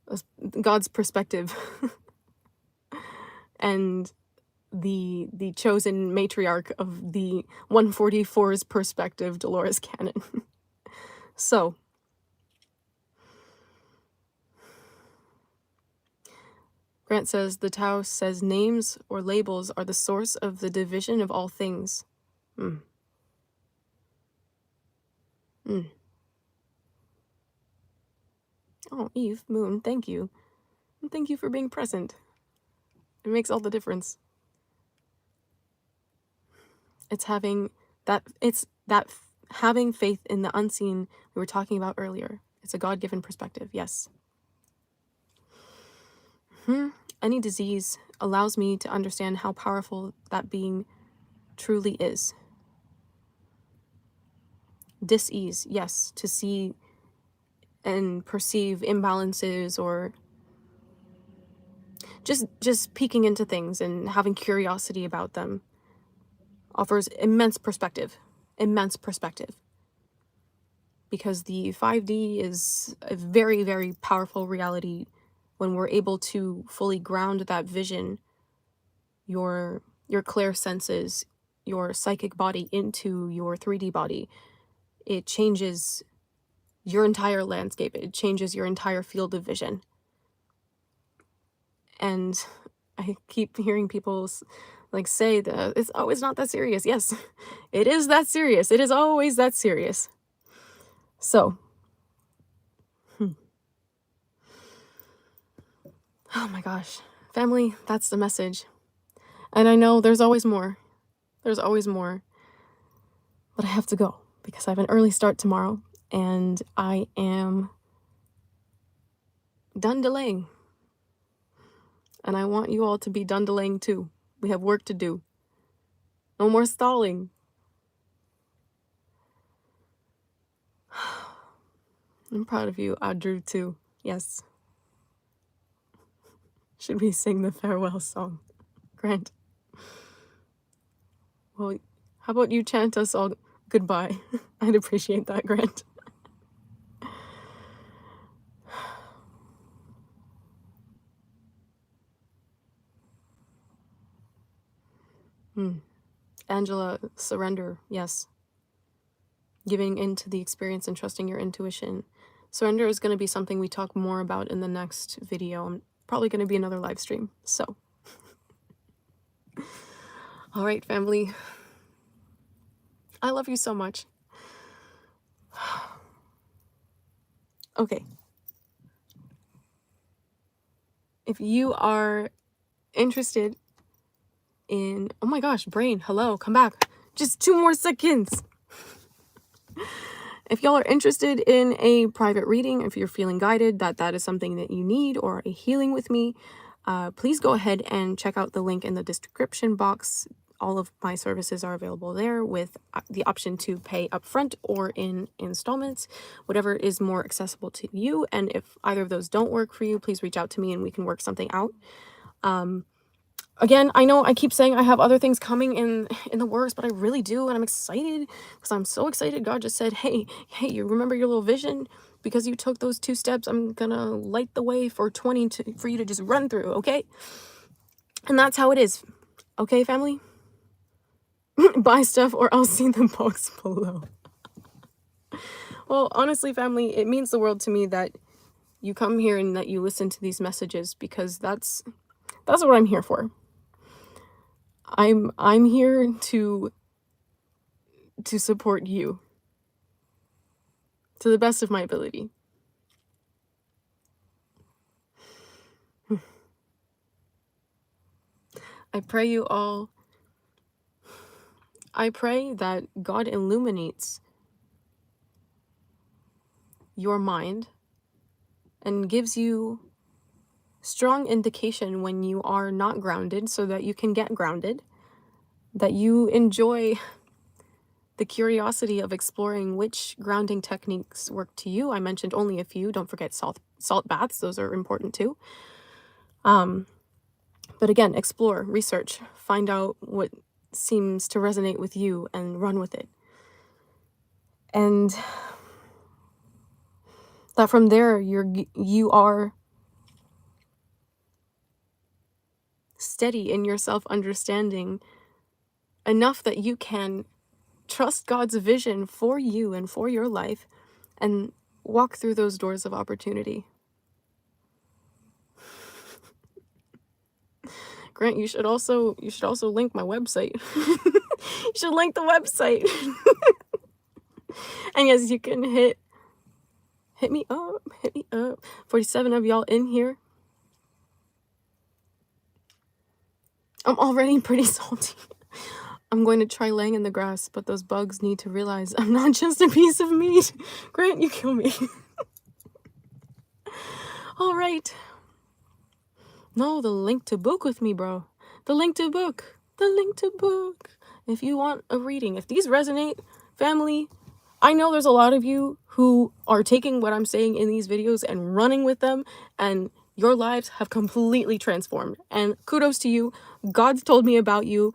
us God's perspective and the chosen matriarch of the 144's perspective, Dolores Cannon. So Grant says, the Tao says names or labels are the source of the division of all things. Mm. Mm. Oh, Eve, Moon, thank you. And thank you for being present. It makes all the difference. It's having that having faith in the unseen we were talking about earlier. It's a God-given perspective, yes. Any disease allows me to understand how powerful that being truly is. Dis-ease, yes, to see and perceive imbalances or just peeking into things and having curiosity about them offers immense perspective. Because the 5D is a very, very powerful reality when we're able to fully ground that vision, your clair senses, your psychic body into your 3D body. It changes your entire landscape. It changes your entire field of vision. And I keep hearing people like say that it's not that serious. Yes, it is that serious. It is always that serious. So, oh my gosh, family, that's the message. And I know there's always more. There's always more. But I have to go because I have an early start tomorrow and I am done delaying. And I want you all to be done delaying too. We have work to do. No more stalling. I'm proud of you, Audrey, too. Yes. Should we sing the farewell song? Grant. Well, how about you chant us all goodbye? I'd appreciate that, Grant. Angela, surrender. Yes. Giving into the experience and trusting your intuition. Surrender is going to be something we talk more about in the next video. I'm probably going to be another live stream. So, all right, family. I love you so much. Okay. If you are interested in, oh my gosh, brain, hello, come back. Just 2 more seconds. If y'all are interested in a private reading, if you're feeling guided that is something that you need, or a healing with me, please go ahead and check out the link in the description box. All of my services are available there with the option to pay upfront or in installments, whatever is more accessible to you. And if either of those don't work for you, please reach out to me and we can work something out. Again, I know I keep saying I have other things coming in the works, but I really do, and I'm excited because I'm so excited. God just said, hey, you remember your little vision? Because you took those 2 steps, I'm gonna light the way for 20 for you to just run through, okay? And that's how it is, okay, family? Buy stuff or I'll see the box below. Well, honestly, family, it means the world to me that you come here and that you listen to these messages, because that's what I'm here for. I'm here to support you to the best of my ability. I pray you all. I pray that God illuminates your mind and gives you strong indication when you are not grounded so that you can get grounded, that you enjoy the curiosity of exploring which grounding techniques work to you. I mentioned only a few. Don't forget salt baths. Those are important too. But again, explore, research, find out what seems to resonate with you and run with it. And that from there, you are steady in your self-understanding enough that you can trust God's vision for you and for your life and walk through those doors of opportunity. Grant, you should also link my website. You should link the website. And yes, you can hit me up. 47 of y'all in here. I'm already pretty salty. I'm going to try laying in the grass, but those bugs need to realize I'm not just a piece of meat. Grant, you kill me. All right. No, the link to book with me, bro. The link to book. The link to book. If you want a reading, if these resonate, family, I know there's a lot of you who are taking what I'm saying in these videos and running with them, and your lives have completely transformed. And kudos to you. God's told me about you.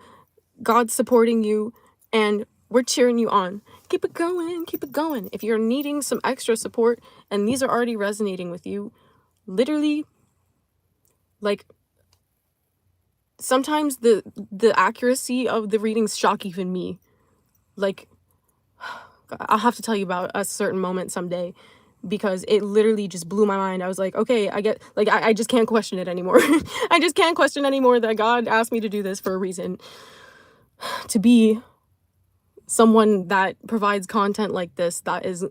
God's supporting you, and we're cheering you on. Keep it going. Keep it going. If you're needing some extra support and these are already resonating with you, literally, like, sometimes the accuracy of the readings shock even me. Like, I'll have to tell you about a certain moment someday, because it literally just blew my mind. I was like, okay, I get, like, I just can't question it anymore. I just can't question anymore that God asked me to do this for a reason. To be someone that provides content like this, that is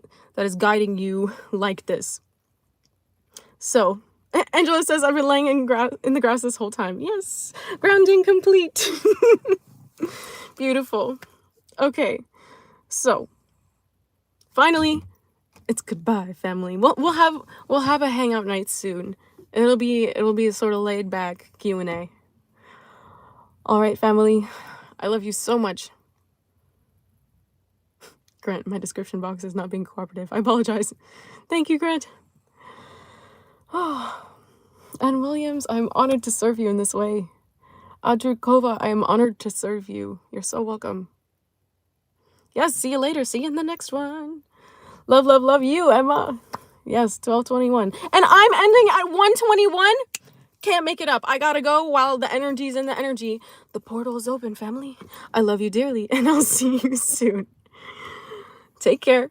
guiding you like this. So, Angela says, I've been laying in the grass this whole time. Yes, grounding complete. Beautiful. Okay, so finally, it's goodbye, family. We'll have a hangout night soon. It'll be a sort of laid back Q&A. All right, family. I love you so much. Grant, my description box is not being cooperative. I apologize. Thank you, Grant. Oh, and Williams, I'm honored to serve you in this way. Adrukova, I am honored to serve you. You're so welcome. Yes, see you later. See you in the next one. Love, love, love you, Emma. Yes, 12:21. And I'm ending at 1:21. Can't make it up. I gotta go while the energy's in the energy. The portal is open, family. I love you dearly, and I'll see you soon. Take care.